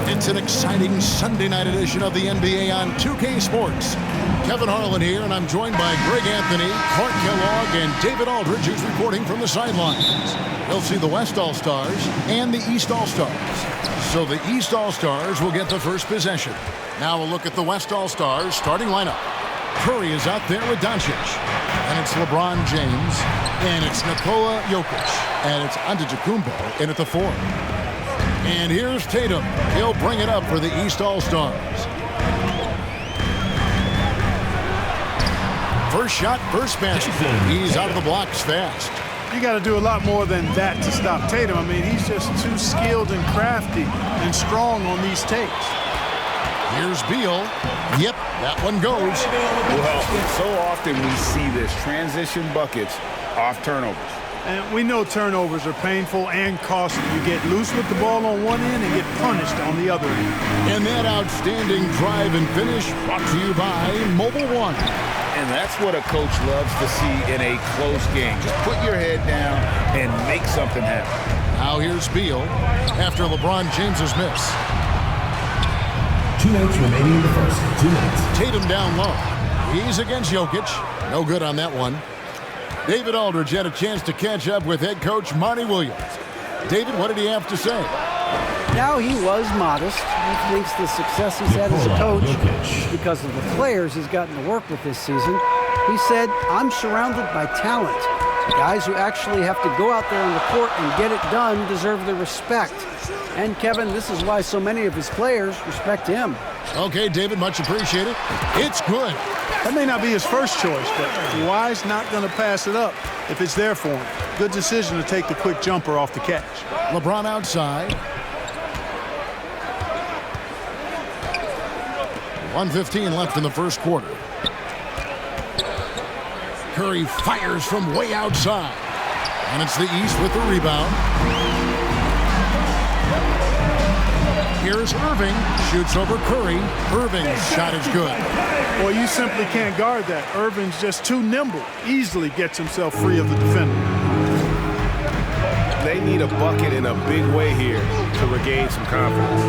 It's an exciting Sunday night edition of the NBA on 2K Sports. Kevin Harlan here, and I'm joined by Greg Anthony, Clark Kellogg, and David Aldridge, who's reporting from the sidelines. You'll see the West All-Stars and the East All-Stars. So the East All-Stars will get the first possession. Now a look at the West All-Stars starting lineup. Curry is out there with Doncic. And it's LeBron James. And it's Nikola Jokic. And it's Antetokounmpo in at the 4. And here's Tatum. He'll bring it up for the East All-Stars. First shot, first basket. He's out of the blocks fast. You got to do a lot more than that to stop Tatum. I mean, he's just too skilled and crafty and strong on these takes. Here's Beal. Yep, that one goes. Well, so often we see this, transition buckets off turnovers. And we know turnovers are painful and costly. You get loose with the ball on one end and get punished on the other end. And that outstanding drive and finish brought to you by Mobile One. And that's what a coach loves to see in a close game. Just put your head down and make something happen. Now here's Beal after LeBron James's miss. 2 minutes remaining in the first. 2 minutes. Tatum down low. He's against Jokic. No good on that one. David Aldridge had a chance to catch up with head coach Monty Williams. David, what did he have to say? Now, he was modest. He thinks the success he's had as a coach is because of the players he's gotten to work with this season. He said, I'm surrounded by talent. Guys who actually have to go out there on the court and get it done deserve the respect. And, Kevin, this is why so many of his players respect him. Okay, David, much appreciated. It's good. That may not be his first choice, but Kawhi's not going to pass it up if it's there for him. Good decision to take the quick jumper off the catch. LeBron outside. 1:15 left in the first quarter. Curry fires from way outside. And it's the East with the rebound. Here's Irving. Shoots over Curry. Irving's shot is good. Well, you simply can't guard that. Irving's just too nimble. Easily gets himself free of the defender. They need a bucket in a big way here to regain some confidence.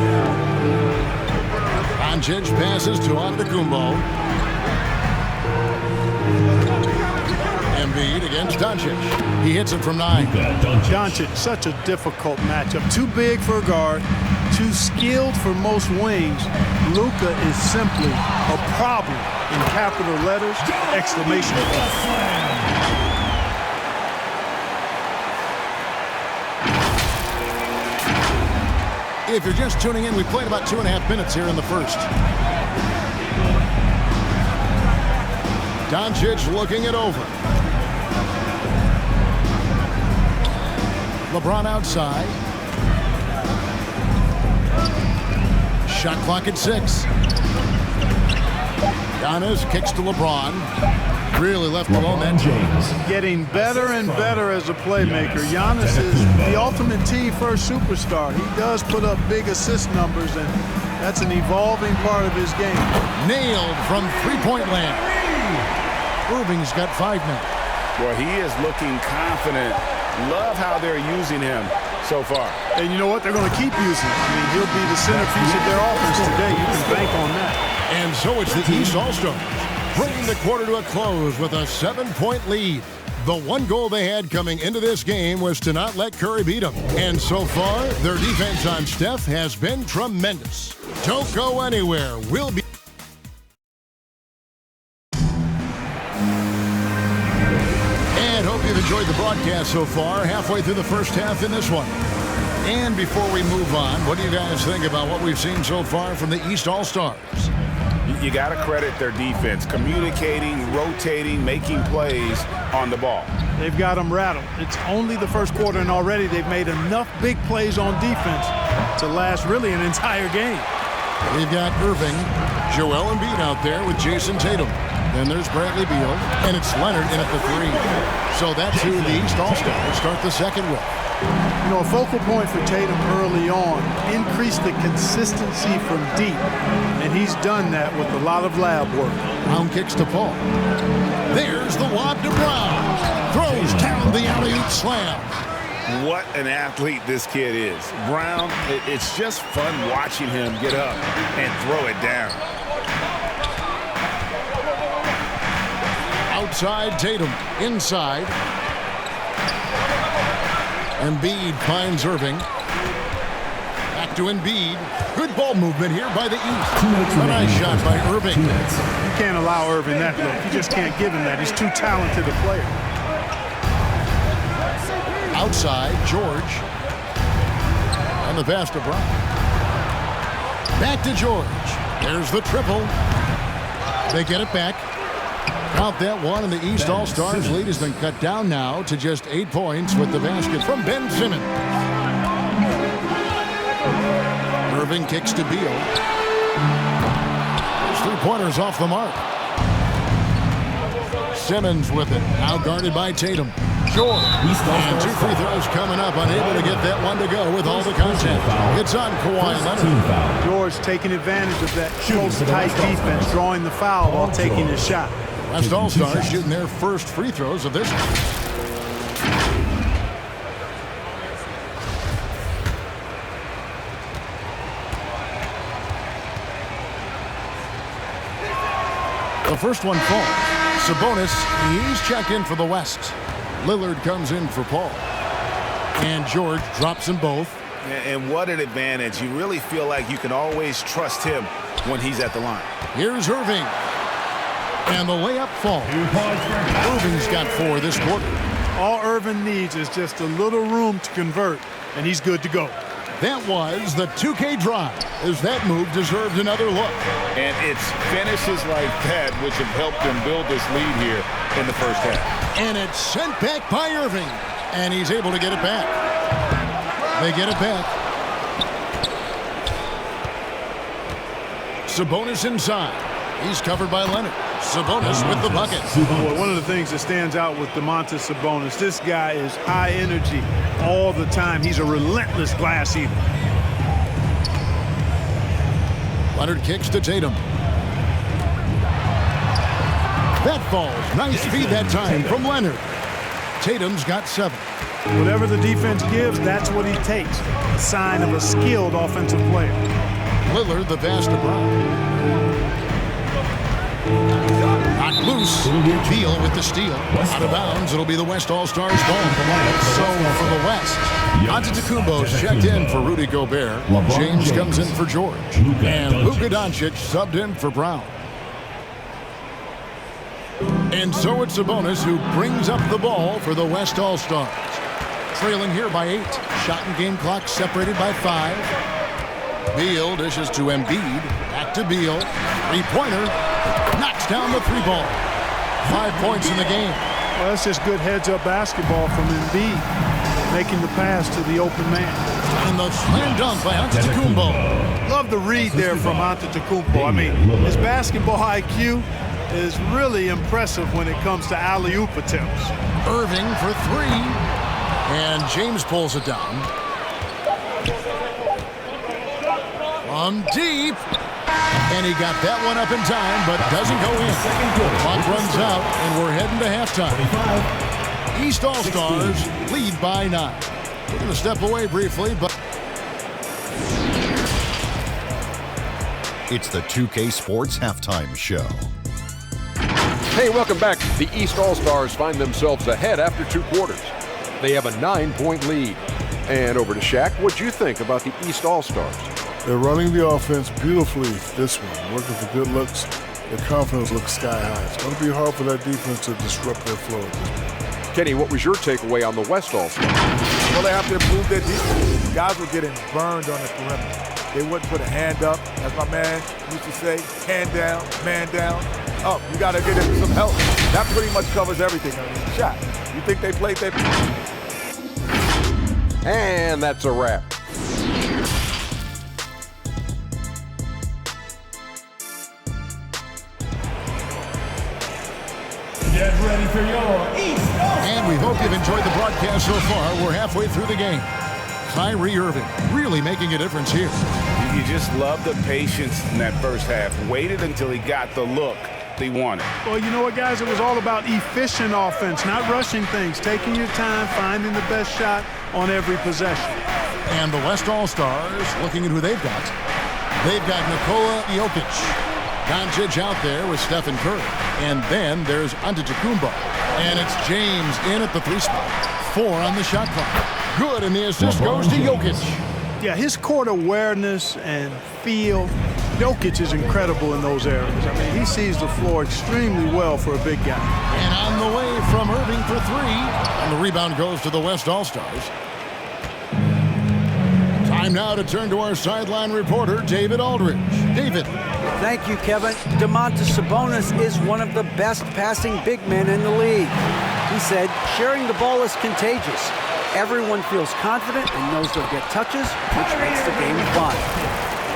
Doncic passes to Antetokounmpo. Embiid against Doncic. He hits it from 9. Doncic, such a difficult matchup. Too big for a guard, too skilled for most wings. Luka is simply a problem in capital letters, exclamation point. If you're just tuning in, we played about 2.5 minutes here in the first. Doncic looking it over. LeBron outside. Shot clock at 6. Giannis kicks to LeBron. Really left alone that James. Getting better and better as a playmaker. Giannis is the ultimate T-first superstar. He does put up big assist numbers, and that's an evolving part of his game. Nailed from three-point land. Irving's got 5 now. Well, he is looking confident. Love how they're using him so far. And you know what? They're going to keep using him. I mean, he'll be the centerpiece of their offense today. You can bank on that. And so it's the East All-Stars, bringing the quarter to a close with a 7-point lead. The one goal they had coming into this game was to not let Curry beat them. And so far, their defense on Steph has been tremendous. Don't go anywhere. We'll be... And hope you've enjoyed the broadcast so far. Halfway through the first half in this one. And before we move on, what do you guys think about what we've seen so far from the East All-Stars? You got to credit their defense, communicating, rotating, making plays on the ball. They've got them rattled. It's only the first quarter, and already they've made enough big plays on defense to last really an entire game. We've got Irving, Joel Embiid out there with Jason Tatum. Then there's Bradley Beal, and it's Leonard in at the 3. So that's who the East All-Stars start the second with. You know, a focal point for Tatum early on, increase the consistency from deep, and he's done that with a lot of lab work. Brown kicks to Paul. There's the lob to Brown. Throws down the alley-oop slam. What an athlete this kid is. Brown, it's just fun watching him get up and throw it down. Outside Tatum, inside. Embiid finds Irving. Back to Embiid. Good ball movement here by the East. A nice shot by Irving. You can't allow Irving that look. You just can't give him that. He's too talented a player. Outside, George. And the pass to Brown. Back to George. There's the triple. They get it back. Count that one, and the East All-Stars lead has been cut down now to just 8 points with the basket from Ben Simmons. Irving kicks to Beal. His three-pointers off the mark. Simmons with it, now guarded by Tatum. George, and 2 free throws coming up, unable to get that one to go with all the contact. It's on Kawhi Leonard. George taking advantage of that close, tight defense, drawing the foul while taking his shot. West All-Stars shooting their first free throws of this. The first one falls. Sabonis, he's checked in for the West. Lillard comes in for Paul. And George drops them both. And what an advantage. You really feel like you can always trust him when he's at the line. Here's Irving. And the layup falls. Irving's got 4 this quarter. All Irving needs is just a little room to convert, and he's good to go. That was the 2K drive, as that move deserved another look. And it's finishes like that which have helped them build this lead here in the first half. And it's sent back by Irving. And he's able to get it back. They get it back. Sabonis inside. He's covered by Leonard. Sabonis with the bucket. Boy, one of the things that stands out with Domantas Sabonis, this guy is high energy all the time. He's a relentless glass eater. Leonard kicks to Tatum. That falls. Nice feed that time from Leonard. Tatum's got 7. Whatever the defense gives, that's what he takes. A sign of a skilled offensive player. Lillard, the pass to Brown. Knocked loose. Beal with the steal. Out of bounds. It'll be the West All-Stars ball. So for the West, Antetokounmpo's checked in for Rudy Gobert. James comes in for George. And Luka Doncic subbed in for Brown. And so it's Sabonis who brings up the ball for the West All-Stars. Trailing here by 8. Shot and game clock separated by 5. Beal dishes to Embiid. Back to Beal. Three-pointer. Knocks down the 3-ball. 5 points in the game. Well, that's just good heads-up basketball from Embiid, making the pass to the open man. And the slam dunk by Antetokounmpo. Love the read there from Antetokounmpo. I mean, his basketball IQ is really impressive when it comes to alley-oop attempts. Irving for 3. And James pulls it down. From deep. And he got that one up in time, but doesn't go in. Clock runs out, and we're heading to halftime. East All-Stars lead by 9. We're going to step away briefly, but it's the 2K Sports Halftime Show. Hey, welcome back. The East All-Stars find themselves ahead after 2 quarters. They have a 9-point lead. And over to Shaq, what'd you think about the East All-Stars? They're running the offense beautifully this one, working for good looks. Their confidence looks sky high. It's going to be hard for that defense to disrupt their flow at this point. Kenny, what was your takeaway on the West All-Stars? Well, they have to improve their defense. Guys were getting burned on the perimeter. They wouldn't put a hand up, as my man used to say, hand down, man down. Oh, you got to get him some help. That pretty much covers everything. I mean, shot. You think they played their... And that's a wrap. Get ready for your East All-Stars. And we hope you've enjoyed the broadcast so far. We're halfway through the game. Kyrie Irving really making a difference here. You just love the patience in that first half. Waited until he got the look desperately wanted. Well, you know what, guys? It was all about efficient offense, not rushing things, taking your time, finding the best shot on every possession. And the West All-Stars, looking at who they've got. They've got Nikola Jokic. Doncic out there with Stephen Curry. And then there's Antetokounmpo. And it's James in at the 3 spot. 4 on the shot clock. Good, and the assist goes to Jokic. Yeah, his court awareness and feel. Jokic is incredible in those areas. I mean, he sees the floor extremely well for a big guy. And on the way from Irving for 3. And the rebound goes to the West All-Stars. Time now to turn to our sideline reporter, David Aldridge. David. Thank you, Kevin. Domantas Sabonis is one of the best passing big men in the league. He said, sharing the ball is contagious. Everyone feels confident and knows they'll get touches, which makes the game fun.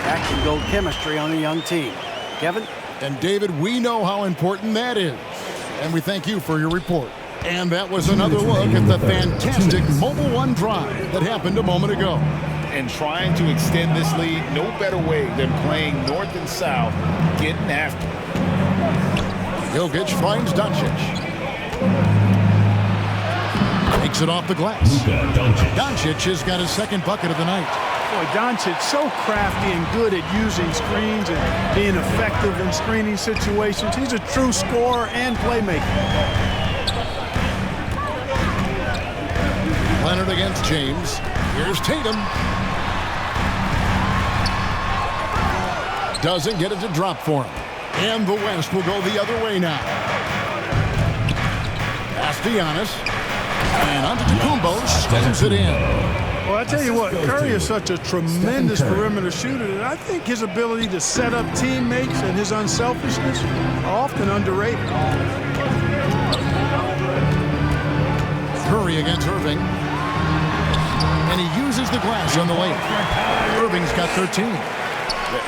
That can build chemistry on a young team. Kevin? And David, we know how important that is. And we thank you for your report. And that was another look at the fantastic Mobile One drive that happened a moment ago. And trying to extend this lead, no better way than playing north and south, getting after it. Jokic finds Doncic. Takes it off the glass. Doncic has got his second bucket of the night. Boy, Doncic so crafty and good at using screens and being effective in screening situations. He's a true scorer and playmaker. Leonard against James. Here's Tatum. Doesn't get it to drop for him. And the West will go the other way now. Pass to Giannis. And Antetokounmpo slams it in. Well, I tell you what, Curry is such a tremendous perimeter shooter that I think his ability to set up teammates and his unselfishness are often underrated. Curry against Irving. And he uses the glass on the layup. Irving's got 13.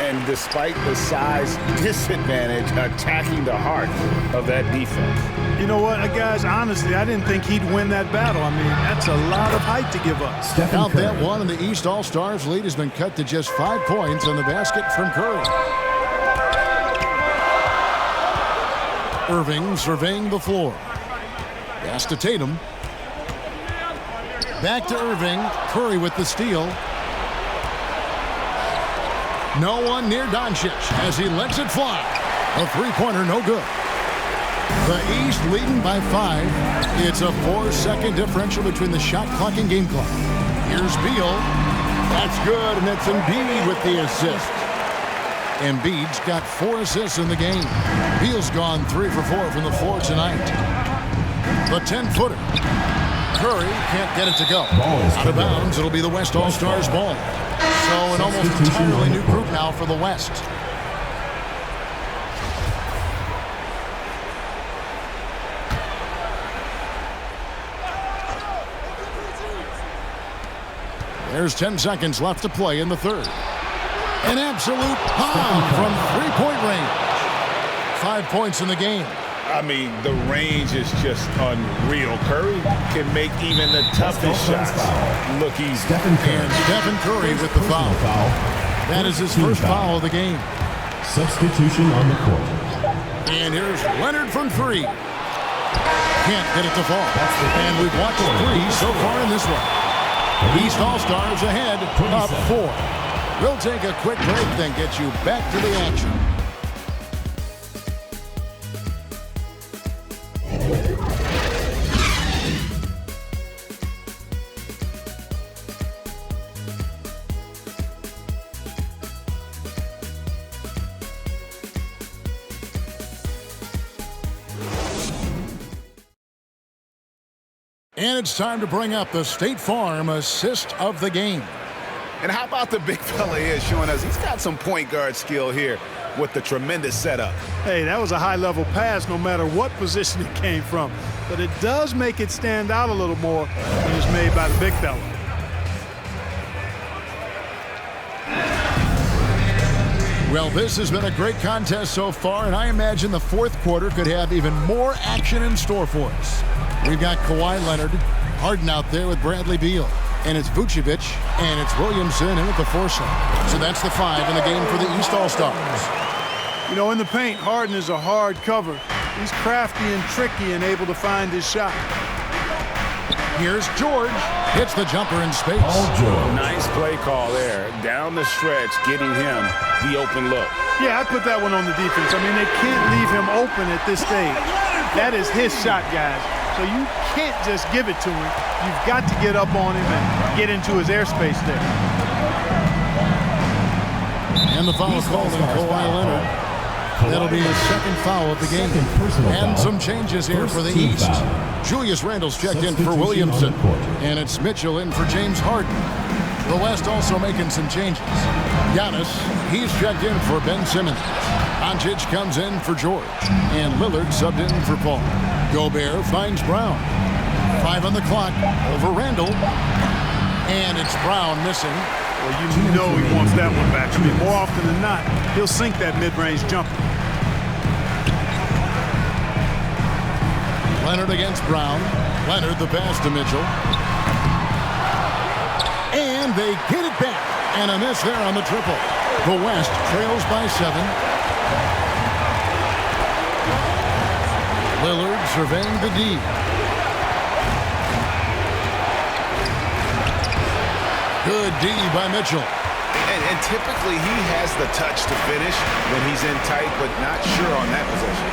And despite the size disadvantage, attacking the heart of that defense. You know what, guys, honestly, I didn't think he'd win that battle. I mean, that's a lot of height to give up. Count that one, and the East All-Stars lead has been cut to just 5 points on the basket from Curry. Irving surveying the floor. Pass to Tatum. Back to Irving. Curry with the steal. No one near Doncic as he lets it fly. A three-pointer, no good. The East leading by 5. It's a 4-second differential between the shot clock and game clock. Here's Beal. That's good, and it's Embiid with the assist. Embiid's got 4 assists in the game. Beal's gone 3 for 4 from the floor tonight. The 10-footer. Curry can't get it to go. Out of bounds, it'll be the West All-Stars ball. So an almost entirely new group now for the West. There's 10 seconds left to play in the third. An absolute bomb from three-point range. 5 points in the game. I mean, the range is just unreal. Curry can make even the toughest shots look easy. And Stephen Curry with the foul. That is his first foul of the game. Substitution on the court. And here's Leonard from 3. Can't get it to fall. And we've watched 3 so far in this one. East All-Stars ahead, up 4. We'll take a quick break, then get you back to the action. And it's time to bring up the State Farm assist of the game. And how about the big fella here showing us he's got some point guard skill here with the tremendous setup. Hey, that was a high-level pass no matter what position it came from. But it does make it stand out a little more when it's made by the big fella. Well, this has been a great contest so far, and I imagine the fourth quarter could have even more action in store for us. We've got Kawhi Leonard, Harden out there with Bradley Beal, and it's Vucevic, and it's Williamson in at the 4 slot. So that's the 5 in the game for the East All-Stars. You know, in the paint, Harden is a hard cover. He's crafty and tricky and able to find his shot. Here's George. Hits the jumper in space. Nice play call there. Down the stretch, getting him the open look. Yeah, I put that one on the defense. I mean, they can't leave him open at this stage. That is his shot, guys. So you can't just give it to him. You've got to get up on him and get into his airspace there. And the foul called on Kawhi Leonard. That'll be his second foul of the game. And some changes here for the East. Julius Randle's checked in for Williamson. And it's Mitchell in for James Harden. The West also making some changes. Giannis, he's checked in for Ben Simmons. Doncic comes in for George. And Lillard subbed in for Paul. Gobert finds Brown. 5 on the clock over Randle. And it's Brown missing. Well, you know he wants that one back. I mean, more often than not, he'll sink that mid-range jumper. Leonard against Brown. Leonard the pass to Mitchell. And they get it back. And a miss there on the triple. The West trails by 7. Lillard surveying the D. Good D by Mitchell. And typically he has the touch to finish when he's in tight, but not sure on that possession.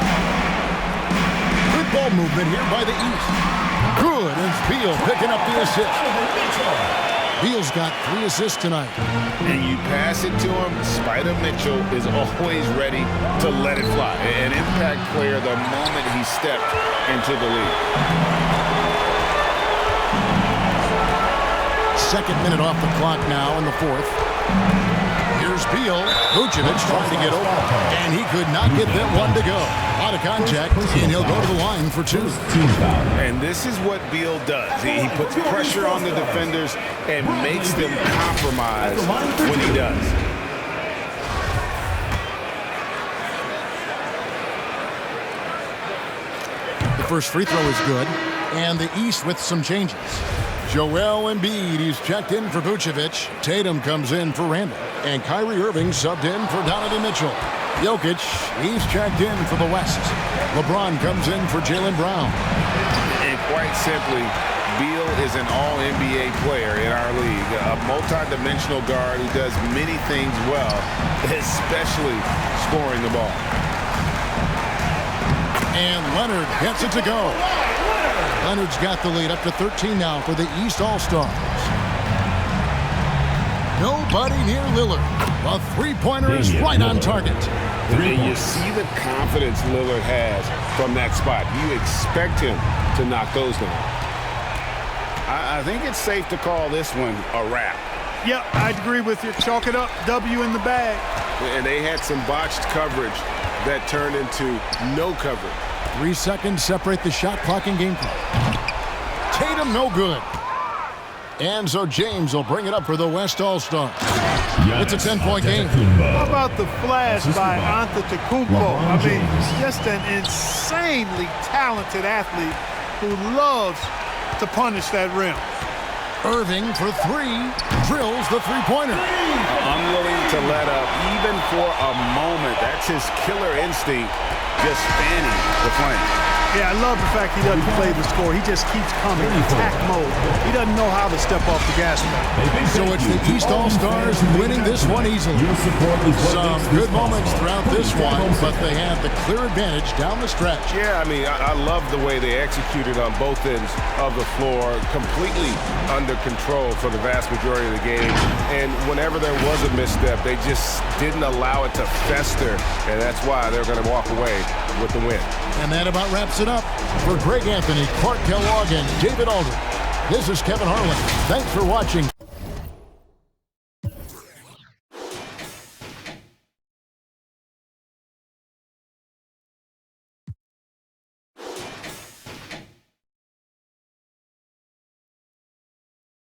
Good ball movement here by the East. Good, and Beal picking up the assist. Beal's got 3 assists tonight. And you pass it to him, Spider Mitchell is always ready to let it fly. An impact player the moment he stepped into the league. Second minute off the clock now in the 4th. Here's Beal. Vucevic trying to get open, and he could not get that one to go. Out of contact, and he'll go to the line for 2. And this is what Beal does. He puts pressure on the defenders and makes them compromise when he does. The first free throw is good, and the East with some changes. Joel Embiid, he's checked in for Vucevic. Tatum comes in for Randle. And Kyrie Irving subbed in for Donovan Mitchell. Jokic, he's checked in for the West. LeBron comes in for Jaylen Brown. And quite simply, Beal is an all-NBA player in our league. A multi-dimensional guard who does many things well, especially scoring the ball. And Leonard gets it to go. Leonard's got the lead up to 13 now for the East All-Stars. Nobody near Lillard. A three-pointer is right on target. And you see the confidence Lillard has from that spot. You expect him to knock those down. I think it's safe to call this one a wrap. Yep, I'd agree with you. Chalk it up, W in the bag. And they had some botched coverage that turned into no coverage. 3 seconds separate the shot clock and game clock. Tatum no good. And so James will bring it up for the West All-Stars. It's a 10-point game. How about the flash by Antetokounmpo? I mean, just an insanely talented athlete who loves to punish that rim. Irving for 3, drills the three-pointer. Unwilling to let up, even for a moment. That's his killer instinct, just fanning the flame. Yeah, I love the fact he doesn't play the score. He just keeps coming, attack mode. He doesn't know how to step off the gas pedal. So it's the East All-Stars winning this one easily. Some good moments throughout this one, but they have the clear advantage down the stretch. Yeah, I mean, I love the way they executed on both ends of the floor, completely under control for the vast majority of the game. And whenever there was a misstep, they just didn't allow it to fester, and that's why they're going to walk away with the win. And that about wraps it up. For Greg Anthony, Clark Kellogg, and David Aldridge, this is Kevin Harlan. Thanks for watching.